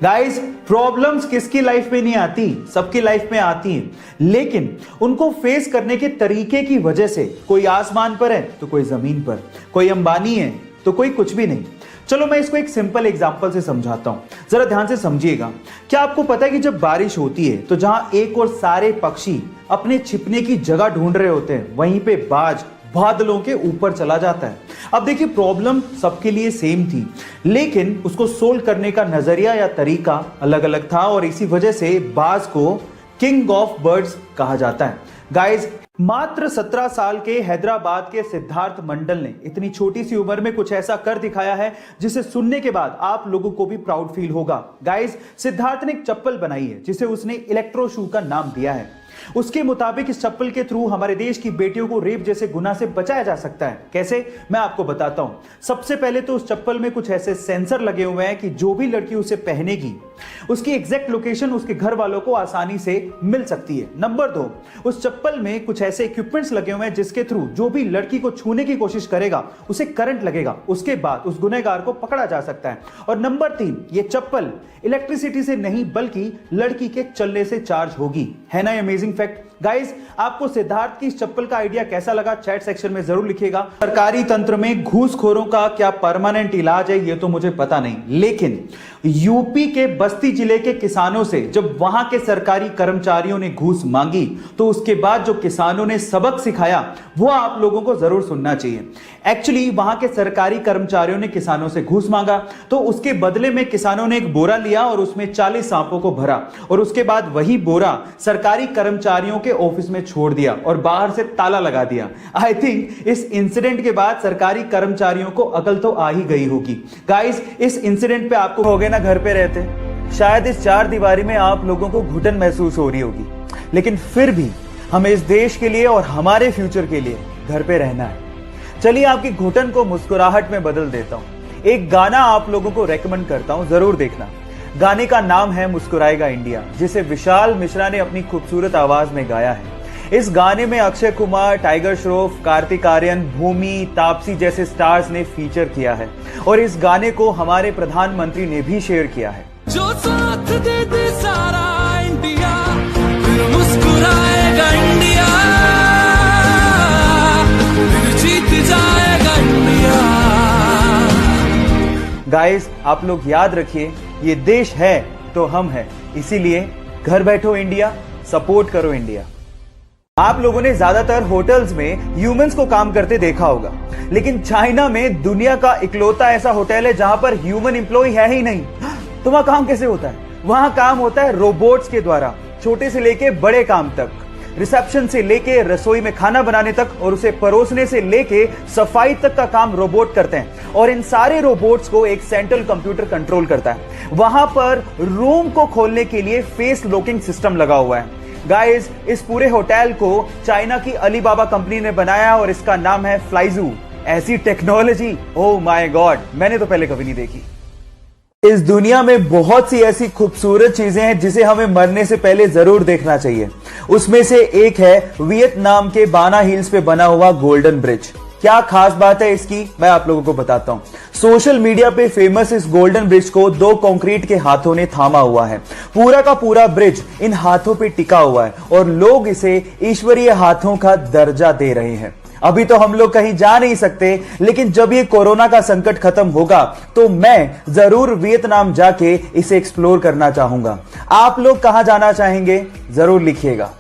Guys, problems किसकी life में नहीं आती, सबकी लाइफ में आती हैं, लेकिन उनको फेस करने के तरीके की वजह से कोई आसमान पर है तो कोई जमीन पर, कोई अंबानी है तो कोई कुछ भी नहीं। चलो मैं इसको एक सिंपल एग्जांपल से समझाता हूं, जरा ध्यान से समझिएगा। क्या आपको पता है कि जब बारिश होती है तो जहां एक और सारे पक्षी अपने छिपने की जगह ढूंढ रहे होते हैं, वहीं पे बाज बादलों के ऊपर चला जाता है। अब देखिए, प्रॉब्लम सबके लिए सेम थी, लेकिन उसको सोल्व करने का नजरिया या तरीका अलग अलग था, और इसी वजह से बाज को किंग ऑफ बर्ड्स कहा जाता है। गाइस, मात्र 17 साल के हैदराबाद के सिद्धार्थ मंडल ने इतनी छोटी सी उम्र में कुछ ऐसा कर दिखाया है जिसे सुनने के बाद आप लोगों को भी प्राउड फील होगा। गाइस, सिद्धार्थ ने एक चप्पल बनाई है जिसे उसने इलेक्ट्रो शू का नाम दिया है। उसके मुताबिक इस चप्पल के थ्रू हमारे देश की बेटियों को रेप जैसे गुनाह से बचाया जा सकता है। कैसे, मैं आपको बताता हूं। सबसे पहले तो उस चप्पल में कुछ ऐसे सेंसर लगे हुए हैं कि जो भी लड़की उसे पहनेगी उसकी एग्जैक्ट लोकेशन उसके घर वालों को आसानी से मिल सकती है। नंबर 2, उस चप्पल में कुछ ऐसे इक्विपमेंट्स लगे हुए हैं जिसके थ्रू जो भी लड़की को छूने की कोशिश करेगा उसे करंट लगेगा, उसके बाद उस गुनहगार को पकड़ा जा सकता है। और नंबर 3, ये चप्पल इलेक्ट्रिसिटी से नहीं बल्कि लड़की के चलने से चार्ज होगी। है ना अमेजिंग फैक्ट। गाइस, आपको सिद्धार्थ की इस चप्पल का आइडिया कैसा लगा चैट सेक्शन में जरूर लिखिएगा। सरकारी तंत्र में घूसखोरों का क्या परमानेंट इलाज है ये तो मुझे पता नहीं, लेकिन यूपी के बस्ती जिले के किसानों से जब वहां के सरकारी कर्मचारियों ने घूस मांगी तो उसके बाद जो किसानों ने सबक सिखाया वो आप लोगों को जरूर सुनना चाहिए। एक्चुअली वहां के सरकारी कर्मचारियों ने किसानों से घूस मांगा तो उसके बदले में किसानों ने एक बोरा लिया और उसमें 40 सांपों को भरा, और उसके बाद वही बोरा सरकारी कर्मचारियों के ऑफिस में छोड़ दिया और बाहर से ताला लगा दिया। आई थिंक इस इंसिडेंट के बाद सरकारी कर्मचारियों को अकल तो आ ही गई होगी। गाइस, इस इंसिडेंट पे आपको हो गए ना, घर पे रहते शायद इस 4 दीवारी में आप लोगों को घुटन महसूस हो रही होगी, लेकिन फिर भी हमें इस देश के लिए और हमारे फ्यूचर के लिए घर पे रहना है। चलिए आपकी घुटन को मुस्कुराहट में बदल देता हूं। एक गाना आप लोगों को रेकमेंड करता हूं, जरूर देखना। गाने का नाम है मुस्कुराएगा इंडिया, जिसे विशाल मिश्रा ने अपनी खूबसूरत आवाज में गाया है। इस गाने में अक्षय कुमार, टाइगर श्रॉफ, कार्तिक आर्यन, भूमि, तापसी जैसे स्टार्स ने फीचर किया है, और इस गाने को हमारे प्रधानमंत्री ने भी शेयर किया है। जो साथ दे दे सारा इंडिया, फिर मुस्कुराएगा इंडिया, फिर जीत जाएगा इंडिया। गाइस, आप लोग याद रखिए, ये देश है तो हम हैं, इसीलिए घर बैठो इंडिया, सपोर्ट करो इंडिया। आप लोगों ने ज्यादातर होटल्स में ह्यूमंस को काम करते देखा होगा, लेकिन चाइना में दुनिया का इकलौता ऐसा होटल है जहां पर ह्यूमन एम्प्लॉय है ही नहीं। तो वहां काम कैसे होता है? वहां काम होता है रोबोट्स के द्वारा, छोटे से लेके बड़े काम तक, रिसेप्शन से लेके रसोई में खाना बनाने तक, और उसे परोसने से लेके सफाई तक का काम रोबोट करते हैं। और इन सारे रोबोट्स को एक सेंट्रल कंप्यूटर कंट्रोल करता है। वहां पर रूम को खोलने के लिए फेस लॉकिंग सिस्टम लगा हुआ है। गाइस, इस पूरे होटल को चाइना की अलीबाबा कंपनी ने बनाया और इसका नाम है फ्लाइजू। ऐसी टेक्नोलॉजी, ओह माय गॉड, मैंने तो पहले कभी नहीं देखी। इस दुनिया में बहुत सी ऐसी खूबसूरत चीजें हैं जिसे हमें मरने से पहले जरूर देखना चाहिए। उसमें से एक है वियतनाम के बाना हिल्स पे बना हुआ गोल्डन ब्रिज। क्या खास बात है इसकी, मैं आप लोगों को बताता हूं। सोशल मीडिया पे फेमस इस गोल्डन ब्रिज को 2 कंक्रीट के हाथों ने थामा हुआ है। पूरा का पूरा ब्रिज इन हाथों पे टिका हुआ है और लोग इसे ईश्वरीय हाथों का दर्जा दे रहे हैं। अभी तो हम लोग कहीं जा नहीं सकते, लेकिन जब ये कोरोना का संकट खत्म होगा तो मैं जरूर वियतनाम जाके इसे एक्सप्लोर करना चाहूंगा। आप लोग कहां जाना चाहेंगे जरूर लिखिएगा।